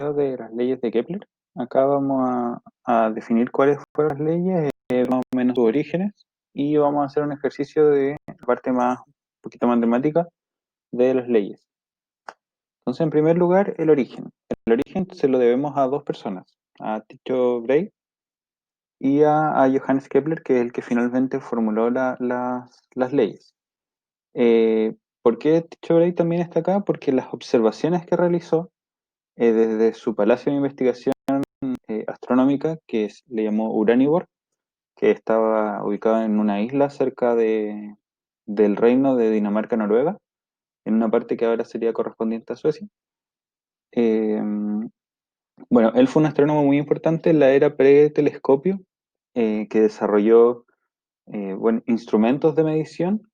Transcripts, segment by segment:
de las leyes de Kepler. Acá vamos a definir cuáles fueron las leyes, más o menos sus orígenes, y vamos a hacer un ejercicio de la parte más, un poquito matemática de las leyes. Entonces, en primer lugar, el origen. El origen se lo debemos a dos personas, a Tycho Brahe y a Johannes Kepler, que es el que finalmente formuló las leyes. ¿Por qué Tycho Brahe también está acá? Porque las observaciones que realizó desde su palacio de investigación astronómica, le llamó Uraniborg, que estaba ubicado en una isla cerca del reino de Dinamarca-Noruega, en una parte que ahora sería correspondiente a Suecia. Eh, bueno, él fue un astrónomo muy importante en la era pre-telescopio, que desarrolló instrumentos de medición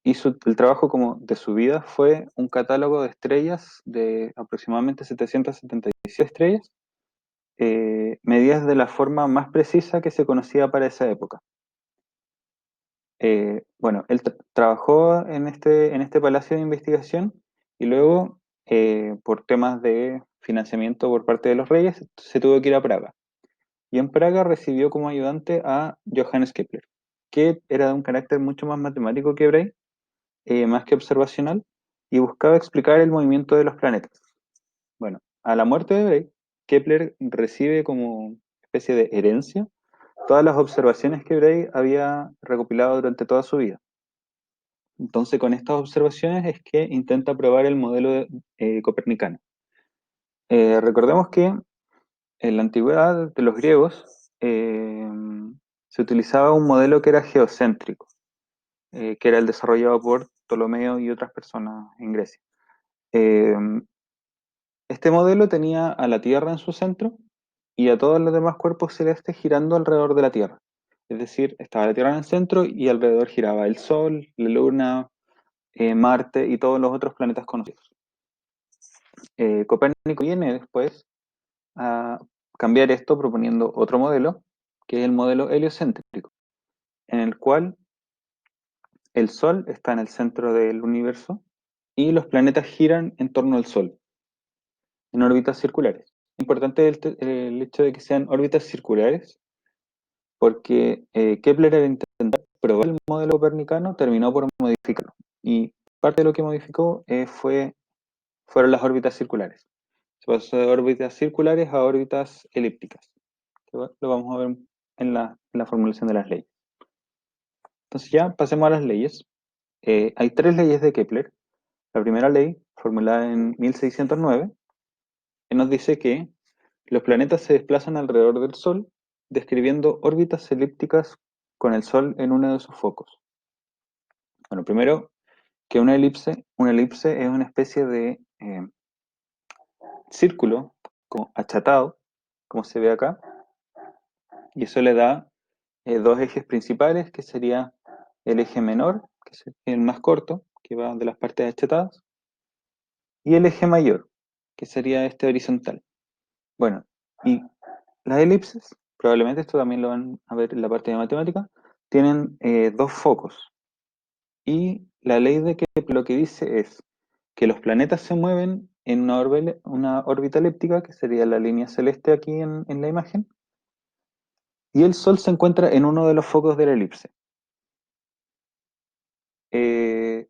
y el trabajo como de su vida fue un catálogo de estrellas de aproximadamente 777 estrellas, medidas de la forma más precisa que se conocía para esa época. Bueno, él trabajó en este palacio de investigación y luego, por temas de financiamiento por parte de los reyes, se tuvo que ir a Praga. Y en Praga recibió como ayudante a Johannes Kepler, que era de un carácter mucho más matemático que Brahe, más que observacional, y buscaba explicar el movimiento de los planetas. Bueno, a la muerte de Brahe, Kepler recibe como especie de herencia todas las observaciones que Brahe había recopilado durante toda su vida. Entonces, con estas observaciones es que intenta probar el modelo copernicano. Recordemos que en la antigüedad de los griegos se utilizaba un modelo que era geocéntrico, que era el desarrollado por Ptolomeo y otras personas en Grecia. Eh, este modelo tenía a la Tierra en su centro y a todos los demás cuerpos celestes girando alrededor de la Tierra. Es decir, estaba la Tierra en el centro y alrededor giraba el Sol, la Luna, Marte y todos los otros planetas conocidos. Copérnico viene después a cambiar esto proponiendo otro modelo, que es el modelo heliocéntrico, en el cual el Sol está en el centro del universo y los planetas giran en torno al Sol, en órbitas circulares. Importante el hecho de que sean órbitas circulares, porque Kepler al intentar probar el modelo copernicano terminó por modificarlo. Y parte de lo que modificó fueron las órbitas circulares. Se pasó de órbitas circulares a órbitas elípticas. Lo vamos a ver en la formulación de las leyes. Entonces ya pasemos a las leyes. Hay tres leyes de Kepler. La primera ley, formulada en 1609, que nos dice que los planetas se desplazan alrededor del Sol, describiendo órbitas elípticas con el Sol en uno de sus focos. Bueno, primero, que una elipse es una especie de círculo como achatado, como se ve acá, y eso le da dos ejes principales, que sería el eje menor, que es el más corto, que va de las partes achatadas, y el eje mayor, que sería este horizontal. Bueno, y las elipses, probablemente esto también lo van a ver en la parte de matemática, tienen dos focos. Y la ley de Kepler lo que dice es que los planetas se mueven en una órbita elíptica, que sería la línea celeste aquí en la imagen, y el Sol se encuentra en uno de los focos de la elipse.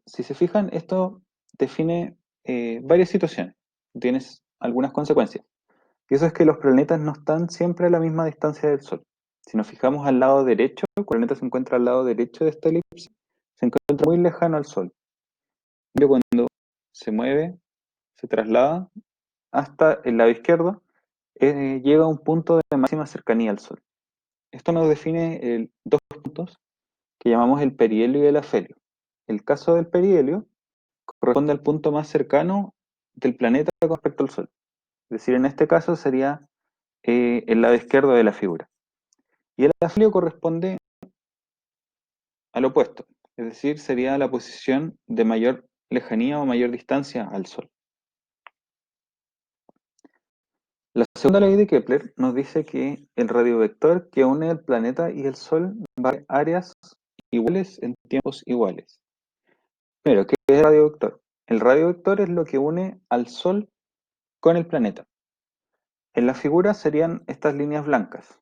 Si se fijan, esto define varias situaciones, tienes algunas consecuencias. Y eso es que los planetas no están siempre a la misma distancia del Sol. Si nos fijamos al lado derecho, el planeta se encuentra al lado derecho de esta elipse, se encuentra muy lejano al Sol. Pero cuando se mueve, se traslada hasta el lado izquierdo, llega a un punto de máxima cercanía al Sol. Esto nos define dos puntos que llamamos el perihelio y el afelio. El caso del perihelio corresponde al punto más cercano del planeta con respecto al Sol. Es decir, en este caso sería el lado izquierdo de la figura. Y el afelio corresponde al opuesto, es decir, sería la posición de mayor lejanía o mayor distancia al Sol. La segunda ley de Kepler nos dice que el radiovector que une el planeta y el Sol va a áreas iguales en tiempos iguales. Primero, ¿qué es el radiovector? El radiovector es lo que une al Sol con el planeta. En la figura serían estas líneas blancas.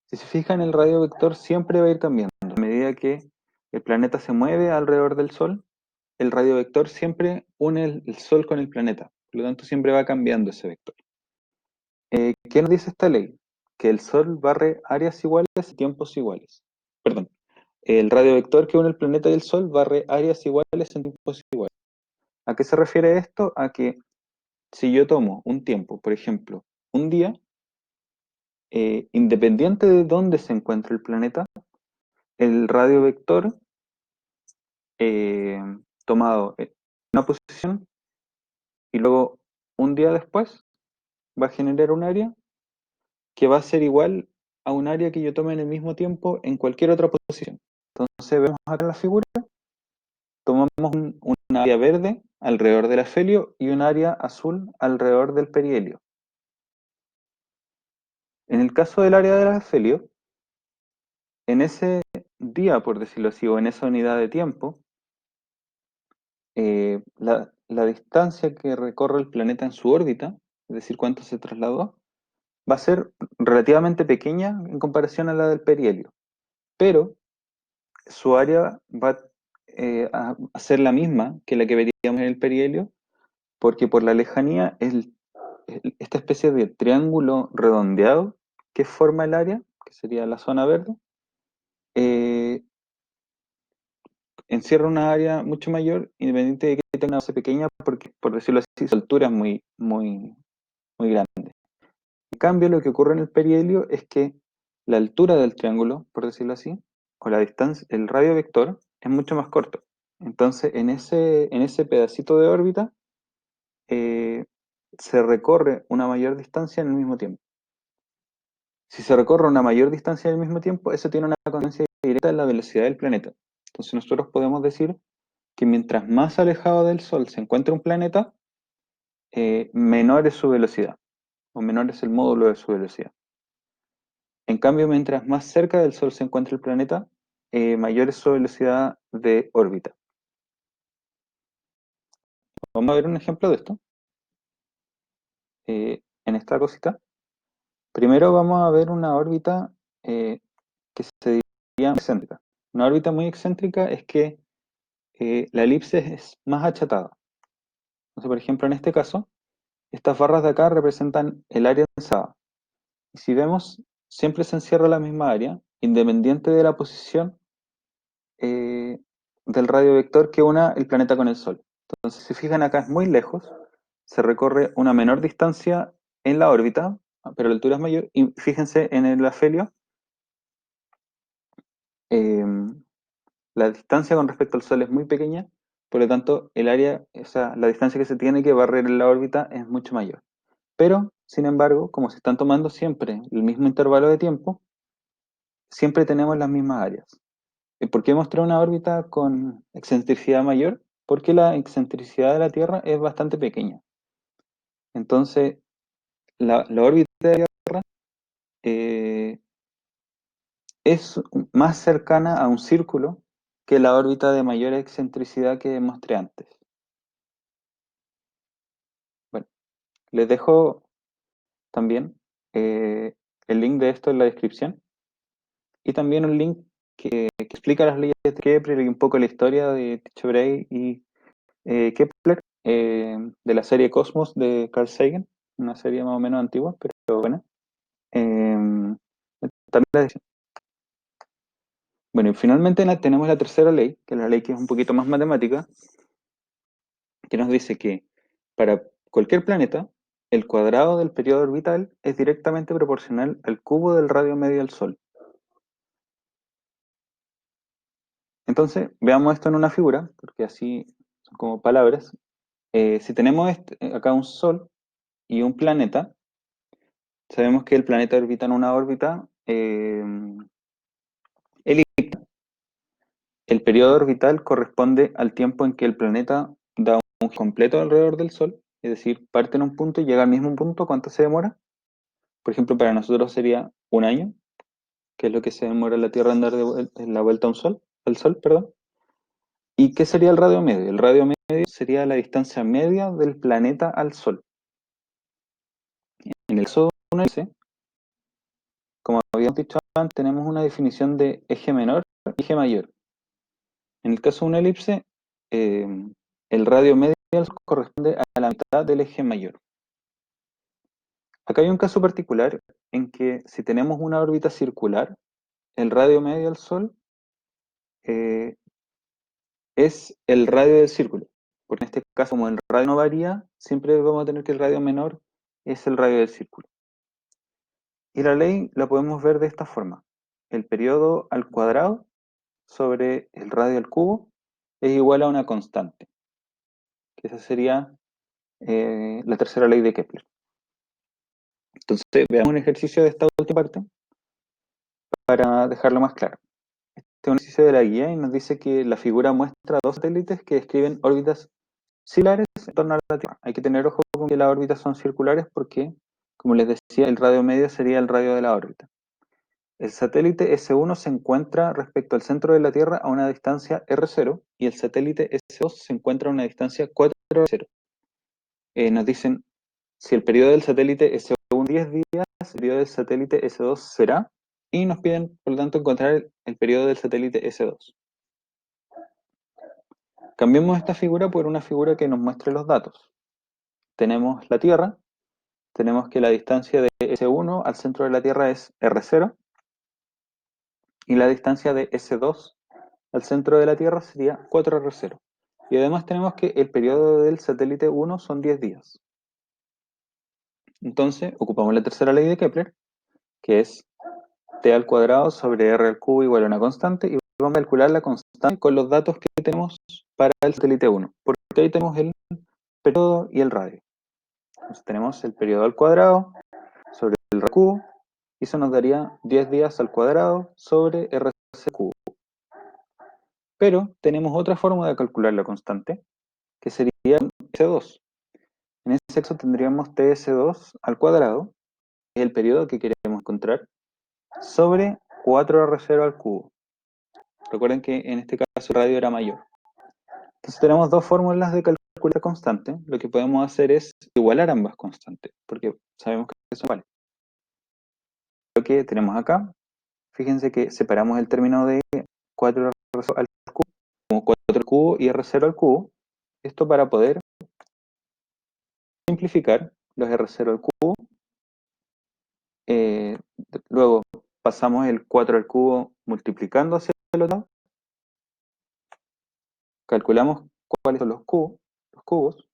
Si se fijan, el radio vector siempre va a ir cambiando. A medida que el planeta se mueve alrededor del Sol, el radio vector siempre une el Sol con el planeta. Por lo tanto, siempre va cambiando ese vector. ¿Qué nos dice esta ley? Que el Sol barre áreas iguales y tiempos iguales. Perdón. El radio vector que une el planeta y el Sol barre áreas iguales en tiempos iguales. ¿A qué se refiere esto? A que si yo tomo un tiempo, por ejemplo, un día, independiente de dónde se encuentre el planeta, el radio vector eh, tomado en una posición y luego un día después va a generar un área que va a ser igual a un área que yo tome en el mismo tiempo en cualquier otra posición. Entonces vemos acá en la figura, tomamos un área verde alrededor del afelio y un área azul alrededor del perihelio. En el caso del área del afelio, en ese día, por decirlo así, o en esa unidad de tiempo, la distancia que recorre el planeta en su órbita, es decir, cuánto se trasladó, va a ser relativamente pequeña en comparación a la del perihelio, pero su área va a ser la misma que la que veríamos en el perihelio, porque por la lejanía, esta especie de triángulo redondeado que forma el área, que sería la zona verde, eh, encierra una área mucho mayor, independiente de que tenga una base pequeña, porque, por decirlo así, su altura es muy grande. En cambio, lo que ocurre en el perihelio es que la altura del triángulo, por decirlo así, o la distancia, el radio vector, es mucho más corto. Entonces, en ese pedacito de órbita, eh, se recorre una mayor distancia en el mismo tiempo. Si se recorre una mayor distancia en el mismo tiempo, eso tiene una consecuencia directa en la velocidad del planeta. Entonces, nosotros podemos decir que mientras más alejado del Sol se encuentra un planeta, menor es su velocidad, o menor es el módulo de su velocidad. En cambio, mientras más cerca del Sol se encuentra el planeta, mayor es su velocidad de órbita. Vamos a ver un ejemplo de esto. En esta cosita. Primero vamos a ver una órbita que se diría excéntrica. Una órbita muy excéntrica es que la elipse es más achatada. Entonces, por ejemplo, en este caso, estas barras de acá representan el área tensada. Y si vemos, siempre se encierra la misma área, independiente de la posición eh, del radio vector que una el planeta con el Sol. Entonces, si fijan acá es muy lejos, se recorre una menor distancia en la órbita, pero la altura es mayor. Y fíjense en el afelio, eh, la distancia con respecto al Sol es muy pequeña, por lo tanto, el área, o sea, la distancia que se tiene que barrer en la órbita es mucho mayor. Pero, sin embargo, como se están tomando siempre el mismo intervalo de tiempo, siempre tenemos las mismas áreas. ¿Por qué mostrar una órbita con excentricidad mayor? Porque la excentricidad de la Tierra es bastante pequeña. Entonces, la órbita de la Tierra eh, es más cercana a un círculo que la órbita de mayor excentricidad que mostré antes. Bueno, les dejo también el link de esto en la descripción y también un link que explica las leyes de Kepler y un poco la historia de Tycho Brahe y Kepler, de la serie Cosmos de Carl Sagan, una serie más o menos antigua, pero buena. Eh, también la bueno, y finalmente tenemos la tercera ley, que es la ley que es un poquito más matemática, que nos dice que para cualquier planeta, el cuadrado del periodo orbital es directamente proporcional al cubo del radio medio del Sol. Entonces, veamos esto en una figura, porque así son como palabras. Si tenemos acá un Sol y un planeta, sabemos que el planeta orbita en una órbita elíptica. El periodo orbital corresponde al tiempo en que el planeta da un giro completo alrededor del Sol, es decir, parte en un punto y llega al mismo punto. ¿Cuánto se demora? Por ejemplo, para nosotros sería un año, que es lo que se demora la Tierra en dar en la vuelta a al Sol, perdón. ¿Y qué sería el radio medio? El radio medio sería la distancia media del planeta al Sol. En el caso una elipse, como habíamos dicho antes, tenemos una definición de eje menor y eje mayor. En el caso de una elipse, eh, el radio medio corresponde a la mitad del eje mayor. Acá hay un caso particular en que si tenemos una órbita circular, el radio medio del Sol eh, es el radio del círculo. Porque en este caso, como el radio no varía, siempre vamos a tener que el radio menor es el radio del círculo. Y la ley la podemos ver de esta forma. El periodo al cuadrado sobre el radio al cubo es igual a una constante, que esa sería la tercera ley de Kepler. Entonces, veamos un ejercicio de esta última parte para dejarlo más claro. Este es un ejercicio de la guía y nos dice que la figura muestra dos satélites que describen órbitas similares en torno a la Tierra. Hay que tener ojo con que las órbitas son circulares porque, como les decía, el radio medio sería el radio de la órbita. El satélite S1 se encuentra respecto al centro de la Tierra a una distancia R0 y el satélite S2 se encuentra a una distancia 4R0. Nos dicen si el periodo del satélite S1 10 días, el periodo del satélite S2 será, y nos piden, por lo tanto, encontrar el periodo del satélite S2. Cambiemos esta figura por una figura que nos muestre los datos. Tenemos la Tierra, tenemos que la distancia de S1 al centro de la Tierra es R0, y la distancia de S2 al centro de la Tierra sería 4R0. Y además tenemos que el periodo del satélite 1 son 10 días. Entonces, ocupamos la tercera ley de Kepler, que es t al cuadrado sobre r al cubo igual a una constante, y vamos a calcular la constante con los datos que tenemos para el satélite 1, porque ahí tenemos el periodo y el radio. Entonces tenemos el periodo al cuadrado sobre el r al cubo, y eso nos daría 10 días al cuadrado sobre r al cubo. Pero tenemos otra forma de calcular la constante, que sería S2. En ese caso tendríamos TS2 al cuadrado, que es el periodo que queremos encontrar, sobre 4R0 al cubo. Recuerden que en este caso el radio era mayor. Entonces tenemos dos fórmulas de calcular constante. Lo que podemos hacer es igualar ambas constantes, porque sabemos que eso vale. Lo que tenemos acá, fíjense que separamos el término de 4R0 al cubo como 4 al cubo y R0 al cubo. Esto para poder simplificar los R0 al cubo. Eh, Luego pasamos el 4 al cubo multiplicando hacia el otro lado. Calculamos cuáles son los cubos,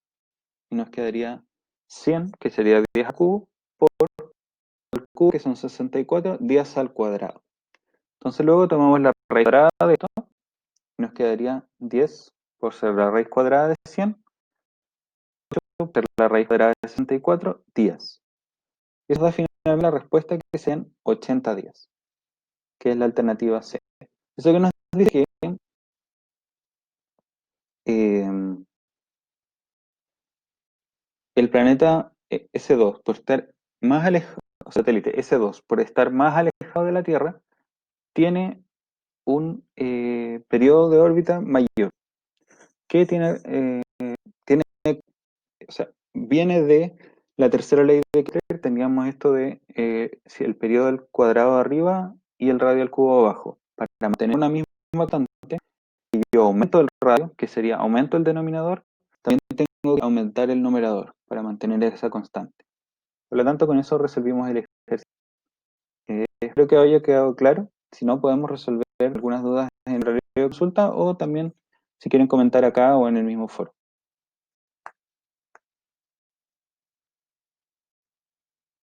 y nos quedaría 100, que sería 10 al cubo, por el cubo, que son 64, 10 al cuadrado. Entonces luego tomamos la raíz cuadrada de esto, y nos quedaría 10 por ser la raíz cuadrada de 100, por la raíz cuadrada de 64, 10. Y eso da finalmente la respuesta, que sean 80 días, que es la alternativa C. Eso que nos dice que eh, el planeta S2, por estar más alejado, satélite S2, por estar más alejado de la Tierra, tiene un periodo de órbita mayor, que tiene, o sea, viene de la tercera ley de Kepler. Teníamos esto de si el periodo al cuadrado arriba y el radio al cubo abajo. Para mantener una misma constante, si yo aumento el radio, que sería aumento el denominador, también tengo que aumentar el numerador para mantener esa constante. Por lo tanto, con eso resolvimos el ejercicio. Espero que haya quedado claro. Si no, podemos resolver algunas dudas en la consulta, o también si quieren comentar acá o en el mismo foro.